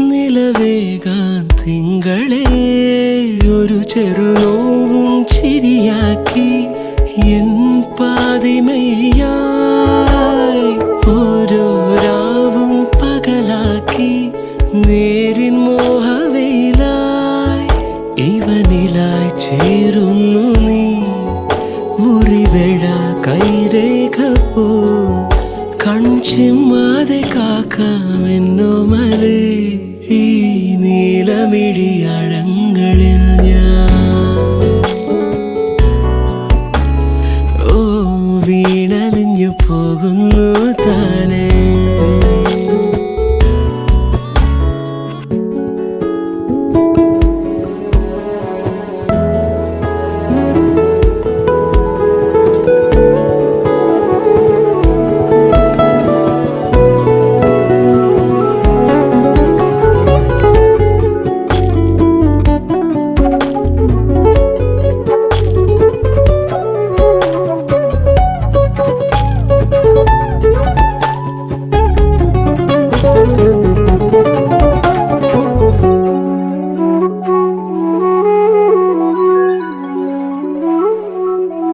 നിലവേകാൻ തിങ്കളെ ഒരു ചെറുനോവും ചിരിയാക്കി എൻ പാതിമയായി ഓരോ രാവും പകലാക്കി നേരിൻ മോഹവയിലായി ഇവനിലായി ചേരുന്നു നീ മുറിവേഴ കൈരേഖ പോ കൺചിമ്മാതെ കാക്കാമെന്നോ മലേ ഈ നീലമിഴിയ